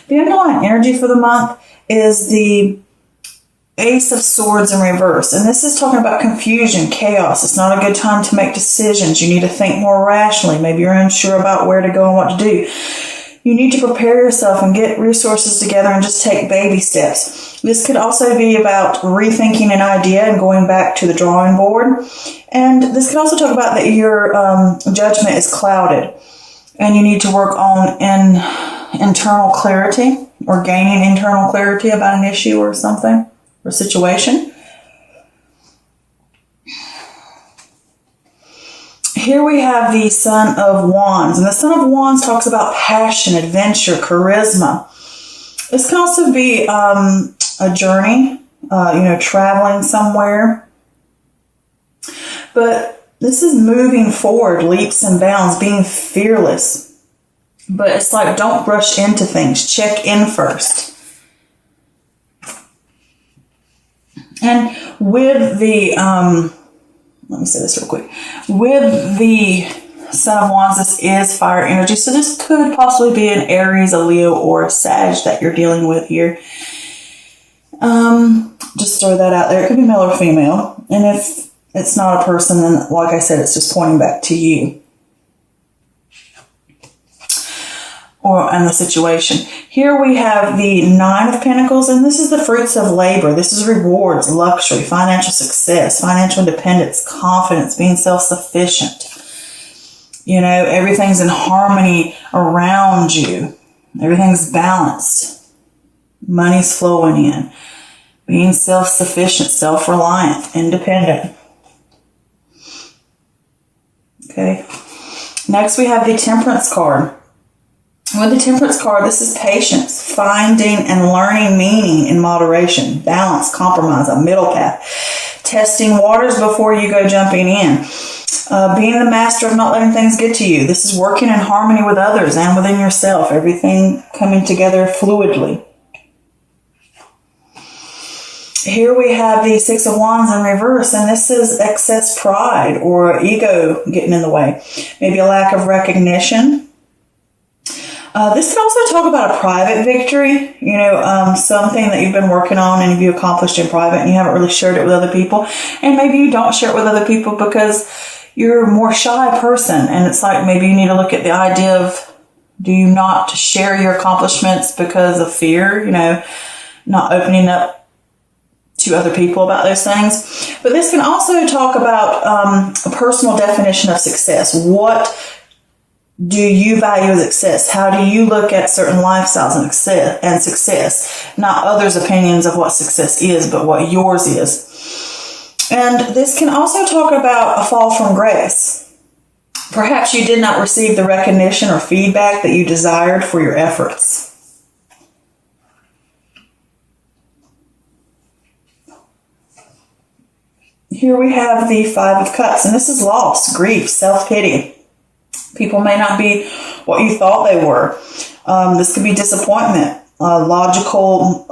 The underlying energy for the month is the Ace of Swords in reverse. And this is talking about confusion, chaos. It's not a good time to make decisions. You need to think more rationally. Maybe you're unsure about where to go and what to do. You need to prepare yourself and get resources together and just take baby steps. This could also be about rethinking an idea and going back to the drawing board. And this could also talk about that your judgment is clouded and you need to work on internal clarity or gaining internal clarity about an issue or something or situation. Here we have the Son of Wands. And the Son of Wands talks about passion, adventure, charisma. This can also be a journey, traveling somewhere. But this is moving forward, leaps and bounds, being fearless. But it's like, don't rush into things. Check in first. And with the, let me say this real quick. With the Son of Wands, this is fire energy. So this could possibly be an Aries, a Leo, or a Sag that you're dealing with here. Just throw that out there. It could be male or female. And if it's not a person, then like I said, it's just pointing back to you. And the situation. Here we have the Nine of Pentacles, and this is the fruits of labor. This is rewards, luxury, financial success, financial independence, confidence, being self-sufficient. Everything's in harmony around you. Everything's balanced. Money's flowing in. Being self-sufficient, self-reliant, independent. Okay. Next we have the Temperance card. With the Temperance card, this is patience, finding and learning meaning in moderation, balance, compromise, a middle path, testing waters before you go jumping in, being the master of not letting things get to you. This is working in harmony with others and within yourself, everything coming together fluidly. Here we have the Six of Wands in reverse, and this is excess pride or ego getting in the way, maybe a lack of recognition. This can also talk about a private victory, something that you've been working on and you accomplished in private and you haven't really shared it with other people. And maybe you don't share it with other people because you're a more shy person. And it's like maybe you need to look at the idea of, do you not share your accomplishments because of fear, not opening up to other people about those things. But this can also talk about a personal definition of success. What do you value as success? How do you look at certain lifestyles and success? Not others' opinions of what success is, but what yours is. And this can also talk about a fall from grace. Perhaps you did not receive the recognition or feedback that you desired for your efforts. Here we have the Five of Cups, and this is loss, grief, self-pity. People may not be what you thought they were. This could be disappointment. Logical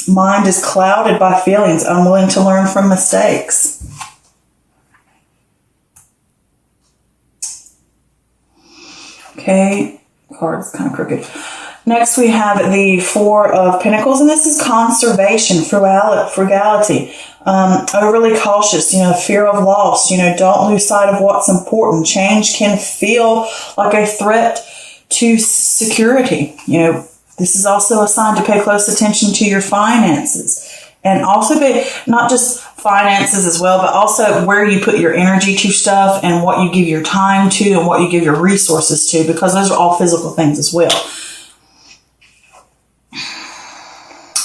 mind is clouded by feelings, unwilling to learn from mistakes. Okay, card is kind of crooked. Next we have the Four of Pentacles, and this is conservation, frugality, overly cautious, fear of loss, don't lose sight of what's important. Change can feel like a threat to security. This is also a sign to pay close attention to your finances. And also not just finances as well, but also where you put your energy to stuff and what you give your time to and what you give your resources to, because those are all physical things as well.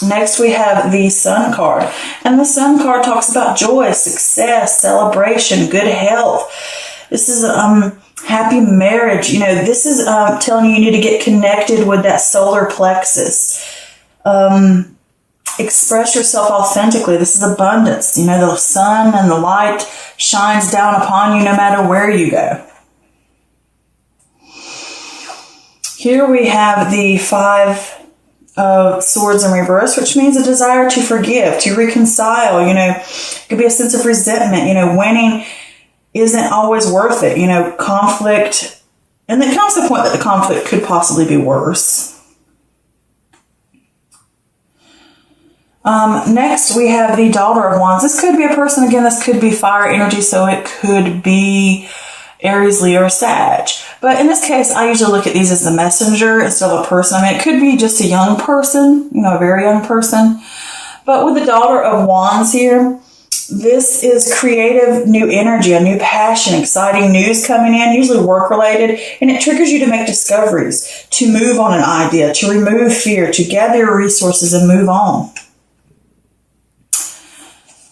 Next, we have the Sun card. And the Sun card talks about joy, success, celebration, good health. This is happy marriage. This is telling you need to get connected with that solar plexus. Express yourself authentically. This is abundance. The sun and the light shines down upon you no matter where you go. Here we have the Five of Swords in reverse, which means a desire to forgive, to reconcile. It could be a sense of resentment. Winning isn't always worth it. Conflict, and it comes to the point that the conflict could possibly be worse. Next, we have the Daughter of Wands. This could be a person. Again, this could be fire energy, so it could be Aries, Leo, or Sag. But in this case, I usually look at these as the messenger instead of a person. I mean, it could be just a young person, a very young person. But with the Daughter of Wands here, this is creative, new energy, a new passion, exciting news coming in, usually work-related, and it triggers you to make discoveries, to move on an idea, to remove fear, to gather your resources and move on.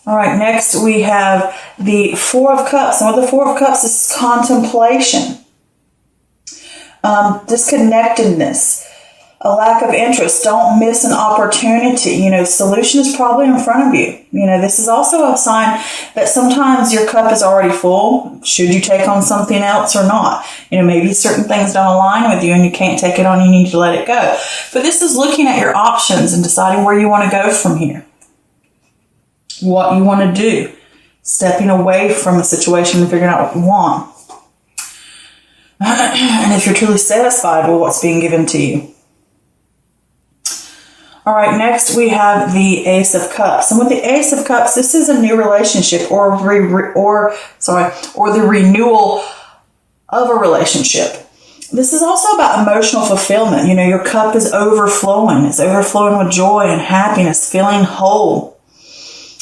All right, next we have the Four of Cups. And with the Four of Cups, this is contemplation, disconnectedness, a lack of interest. Don't miss an opportunity. Solution is probably in front of you. This is also a sign that sometimes your cup is already full. Should you take on something else or not? Maybe certain things don't align with you and you can't take it on. You need to let it go. But this is looking at your options and deciding where you want to go from here. What you want to do. Stepping away from a situation and figuring out what you want. And if you're truly satisfied with what's being given to you. All right, next we have the Ace of Cups. And with the Ace of Cups, this is a new relationship or the renewal of a relationship. This is also about emotional fulfillment. Your cup is overflowing. It's overflowing with joy and happiness, feeling whole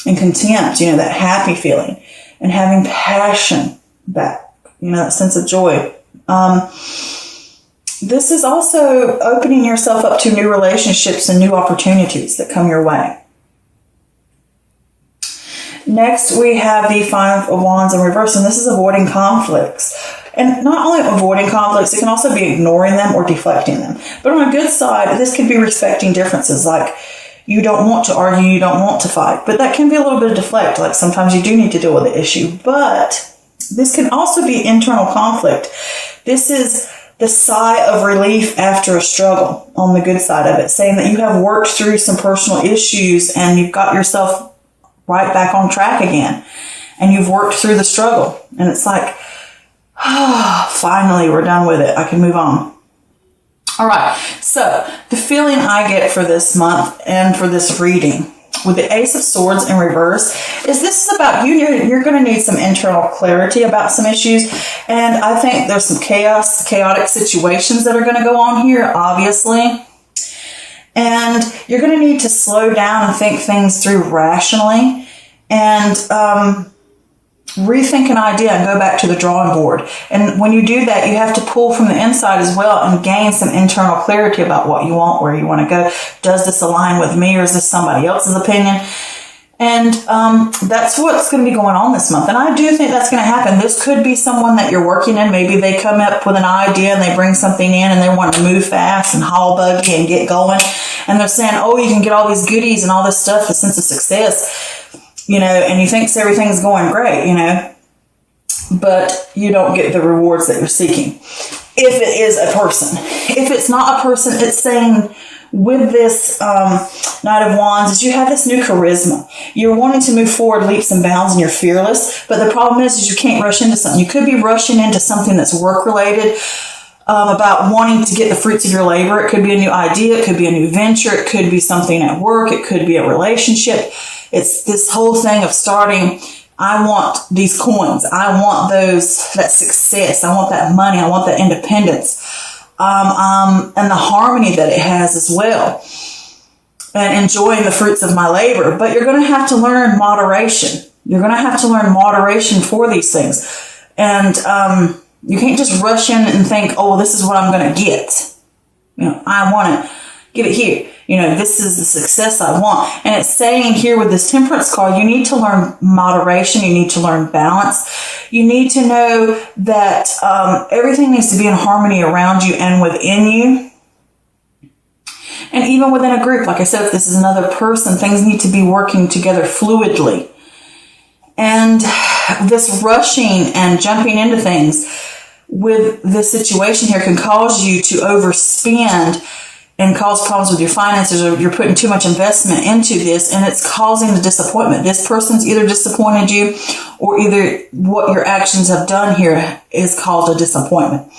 and content, that happy feeling, and having passion back, that sense of joy. This is also opening yourself up to new relationships and new opportunities that come your way. Next, we have the Five of Wands in reverse, and this is avoiding conflicts. And not only avoiding conflicts, it can also be ignoring them or deflecting them. But on a good side, this could be respecting differences, like you don't want to argue, you don't want to fight. But that can be a little bit of deflect, like sometimes you do need to deal with the issue. But this can also be internal conflict. This is the sigh of relief after a struggle on the good side of it, saying that you have worked through some personal issues and you've got yourself right back on track again. And you've worked through the struggle. And it's like, finally, we're done with it. I can move on. All right. So the feeling I get for this month and for this reading with the Ace of Swords in reverse is this is about you. You're going to need some internal clarity about some issues. And I think there's some chaotic situations that are going to go on here, obviously. And you're going to need to slow down and think things through rationally and rethink an idea and go back to the drawing board. And when you do that, you have to pull from the inside as well and gain some internal clarity about what you want, where you want to go. Does this align with me or is this somebody else's opinion? And that's what's going to be going on this month. And I do think that's going to happen. This could be someone that you're working in. Maybe they come up with an idea and they bring something in and they want to move fast and haul buggy and get going. And they're saying, oh, you can get all these goodies and all this stuff, a sense of success. And you think everything's going great, but you don't get the rewards that you're seeking. If it is a person. If it's not a person, it's saying with this Knight of Wands is you have this new charisma. You're wanting to move forward leaps and bounds and you're fearless, but the problem is you can't rush into something. You could be rushing into something that's work-related, about wanting to get the fruits of your labor. It could be a new idea. It could be a new venture. It could be something at work. It could be a relationship. It's this whole thing of starting, I want these coins. I want that success. I want that money. I want that independence. And the harmony that it has as well. And enjoying the fruits of my labor. But you're going to have to learn moderation. You're going to have to learn moderation for these things. And you can't just rush in and think, oh, this is what I'm going to get. I want to get it here. This is the success I want. And it's saying here with this Temperance card, you need to learn moderation. You need to learn balance. You need to know that everything needs to be in harmony around you and within you. And even within a group, like I said, if this is another person, things need to be working together fluidly. And this rushing and jumping into things with this situation here can cause you to overspend and cause problems with your finances, or you're putting too much investment into this and it's causing the disappointment. This person's either disappointed you or either what your actions have done here is caused a disappointment.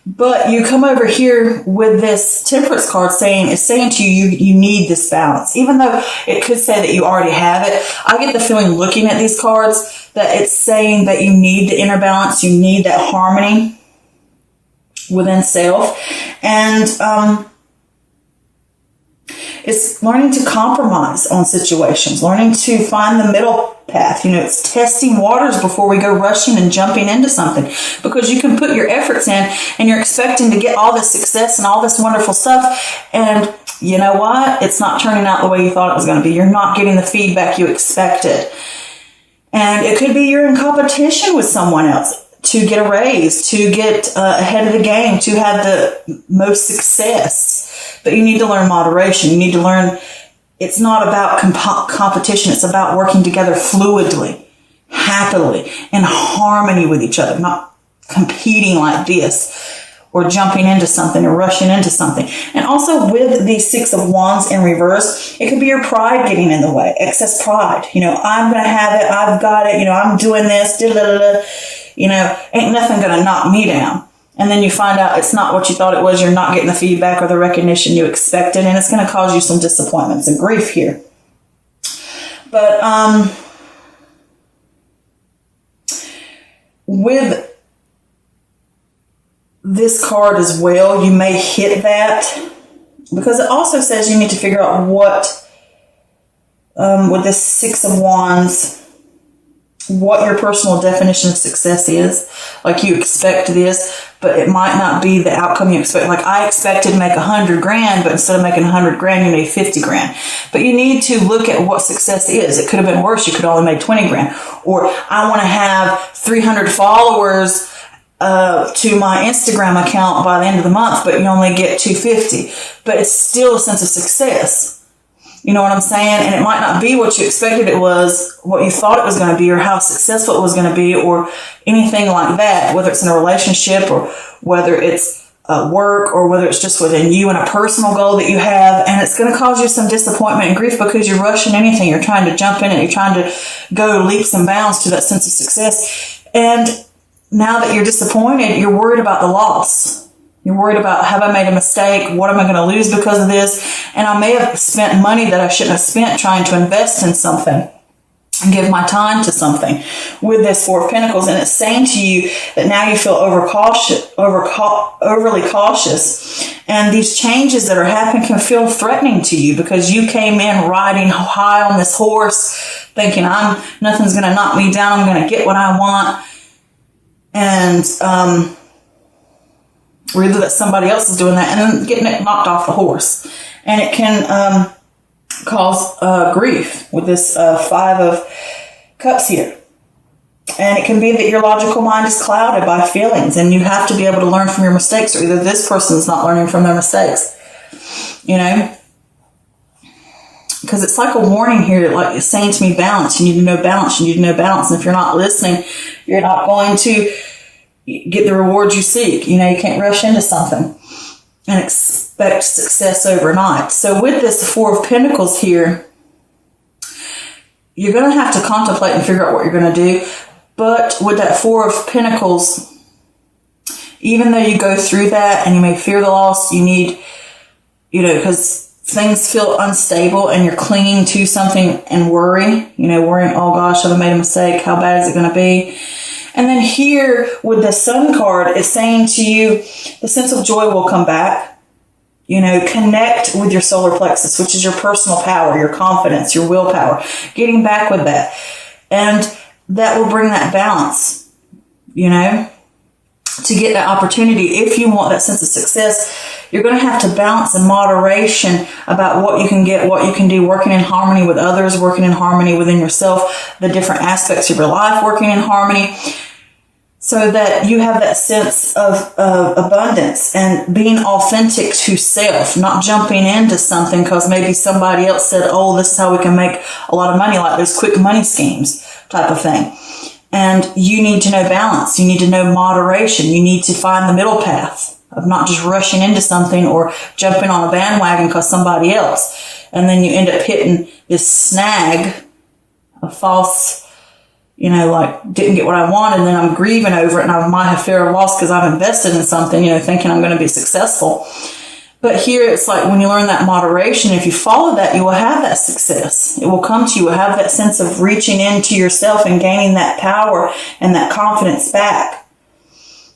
But you come over here with this Temperance card it's saying to you, you need this balance. Even though it could say that you already have it, I get the feeling looking at these cards that it's saying that you need the inner balance, you need that harmony within self. And it's learning to compromise on situations, learning to find the middle path. It's testing waters before we go rushing and jumping into something, because you can put your efforts in and you're expecting to get all this success and all this wonderful stuff. And you know what? It's not turning out the way you thought it was going to be. You're not getting the feedback you expected. And it could be you're in competition with someone else to get a raise, to get ahead of the game, to have the most success. But you need to learn moderation. You need to learn it's not about competition. It's about working together fluidly, happily, in harmony with each other, not competing like this or jumping into something or rushing into something. And also with the Six of Wands in reverse, it could be your pride getting in the way, excess pride. I'm going to have it. I've got it. I'm doing this. Ain't nothing going to knock me down. And then you find out it's not what you thought it was. You're not getting the feedback or the recognition you expected. And it's going to cause you some disappointments and grief here. But with this card as well, you may hit that. Because it also says you need to figure out what, with this Six of Wands, what your personal definition of success is. Like, you expect this, but it might not be the outcome you expect. Like, I expected to make $100,000, but instead of making $100,000, you made $50,000. But you need to look at what success is. It could have been worse. You could only make $20,000. Or I want to have 300 followers to my Instagram account by the end of the month, but you only get 250. But it's still a sense of success. You know what I'm saying? And it might not be what you expected it was, what you thought it was going to be, or how successful it was going to be, or anything like that, whether it's in a relationship or whether it's work or whether it's just within you and a personal goal that you have. And it's going to cause you some disappointment and grief because you're rushing anything. You're trying to jump in it. You're trying to go leaps and bounds to that sense of success. And now that you're disappointed, you're worried about the loss. You're worried about, have I made a mistake? What am I going to lose because of this? And I may have spent money that I shouldn't have spent trying to invest in something and give my time to something with this Four of Pentacles. And it's saying to you that now you feel overly cautious. And these changes that are happening can feel threatening to you because you came in riding high on this horse thinking, nothing's going to knock me down. I'm going to get what I want. And, or either that somebody else is doing that and then getting it knocked off the horse. And it can cause grief with this Five of Cups here. And it can be that your logical mind is clouded by feelings and you have to be able to learn from your mistakes, or either this person's not learning from their mistakes. Because it's like a warning here, like it's saying to me, balance. You need to know balance. You need to know balance. And if you're not listening, you're not going to get the rewards you seek. You can't rush into something and expect success overnight. So with this Four of Pentacles here, you're going to have to contemplate and figure out what you're going to do. But with that Four of Pentacles, even though you go through that and you may fear the loss, you need, because things feel unstable and you're clinging to something and worrying, oh gosh, have I made a mistake? How bad is it going to be? And then here with the Sun card, it's saying to you, the sense of joy will come back. Connect with your solar plexus, which is your personal power, your confidence, your willpower. Getting back with that. And that will bring that balance, to get that opportunity. If you want that sense of success, you're going to have to balance in moderation about what you can get, what you can do, working in harmony with others, working in harmony within yourself, the different aspects of your life, working in harmony, so that you have that sense of abundance and being authentic to self, not jumping into something because maybe somebody else said, oh, this is how we can make a lot of money, like those quick money schemes type of thing. And you need to know balance. You need to know moderation. You need to find the middle path of not just rushing into something or jumping on a bandwagon because somebody else. And then you end up hitting this snag, a false you know, like didn't get what I wanted, and then I'm grieving over it, and I might have fear of loss because I've invested in something, you know, thinking I'm going to be successful. But here it's like when you learn that moderation, if you follow that, you will have that success. It will come to you. You will have that sense of reaching into yourself and gaining that power and that confidence back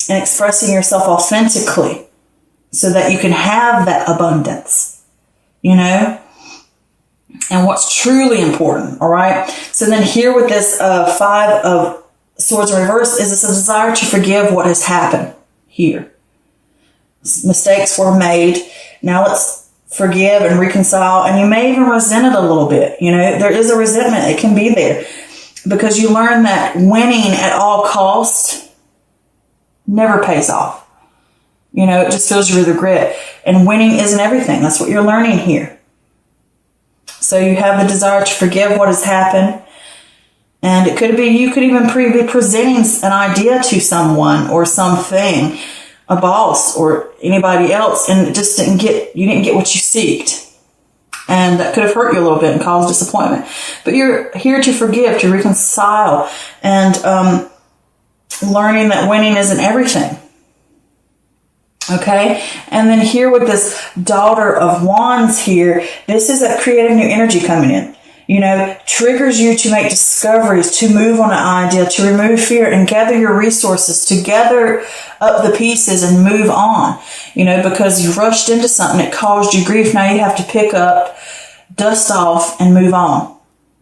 and expressing yourself authentically so that you can have that abundance, you know, and what's truly important. All right. So then here with this 5 of Swords in reverse is this a desire to forgive what has happened here. Mistakes were made. Now let's forgive and reconcile. And you may even resent it a little bit. You know, there is a resentment. It can be there because you learn that winning at all costs never pays off. You know, it just fills you with regret. And winning isn't everything. That's what you're learning here. So you have the desire to forgive what has happened. And it could be, you could even be presenting an idea to someone or something, a boss or anybody else, and it just you didn't get what you seeked. And that could have hurt you a little bit and caused disappointment. But you're here to forgive, to reconcile, and learning that winning isn't everything. Okay? And then here with this Daughter of Wands here, this is a creative new energy coming in. You know, triggers you to make discoveries, to move on an idea, to remove fear and gather your resources, to gather up the pieces and move on. You know, because you rushed into something, it caused you grief. Now you have to pick up, dust off, and move on.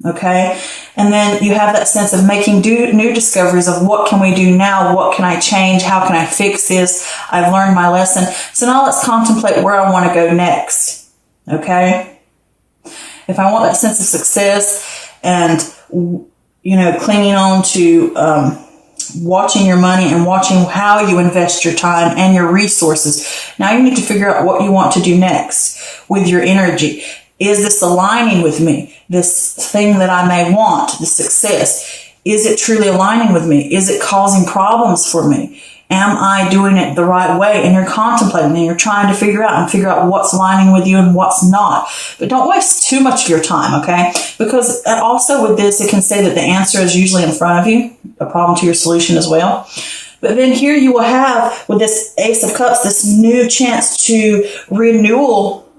Okay? And then you have that sense of making new discoveries of what can we do now? What can I change? How can I fix this? I've learned my lesson. So now let's contemplate where I want to go next. Okay? If I want that sense of success and, you know, clinging on to watching your money and watching how you invest your time and your resources, now you need to figure out what you want to do next with your energy. Is this aligning with me? This thing that I may want, the success, is it truly aligning with me? Is it causing problems for me? Am I doing it the right way? And you're contemplating and you're trying to figure out what's aligning with you and what's not. But don't waste too much of your time, okay? Because also with this, it can say that the answer is usually in front of you, a problem to your solution as well. But then here you will have, with this Ace of Cups, this new chance to renewal,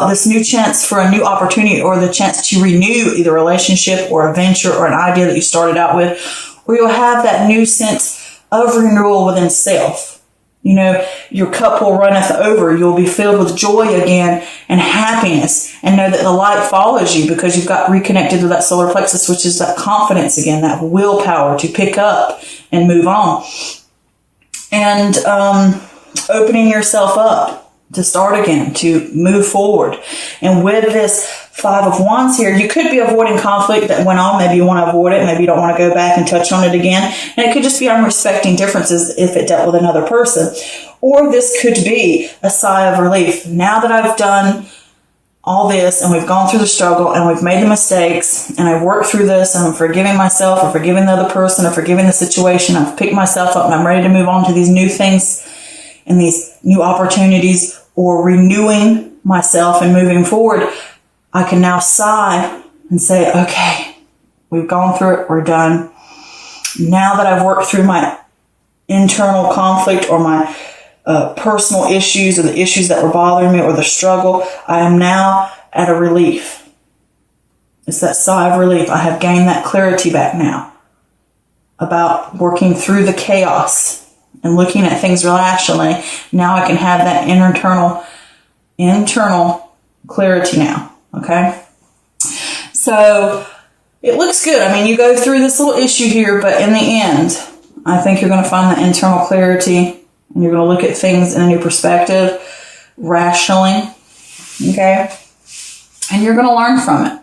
this new chance for a new opportunity, or the chance to renew either a relationship or a venture or an idea that you started out with, where you'll have that new sense of renewal within self. You know, your cup will runneth over. You'll be filled with joy again and happiness, and know that the light follows you because you've got reconnected to that solar plexus, which is that confidence again, that willpower to pick up and move on. And opening yourself up to start again, to move forward. And with this 5 of Wands here, you could be avoiding conflict that went on. Maybe you want to avoid it. Maybe you don't want to go back and touch on it again. And it could just be I'm respecting differences if it dealt with another person. Or this could be a sigh of relief. Now that I've done all this and we've gone through the struggle and we've made the mistakes and I've worked through this and I'm forgiving myself or forgiving the other person or forgiving the situation, I've picked myself up and I'm ready to move on to these new things and these new opportunities, or renewing myself and moving forward, I can now sigh and say, okay, we've gone through it, we're done. Now that I've worked through my internal conflict or my personal issues or the issues that were bothering me or the struggle, I am now at a relief. It's that sigh of relief. I have gained that clarity back now about working through the chaos and looking at things rationally. Now I can have that internal clarity now. Okay. So it looks good. I mean, you go through this little issue here, but in the end, I think you're going to find that internal clarity and you're going to look at things in a new perspective, rationally. Okay. And you're going to learn from it.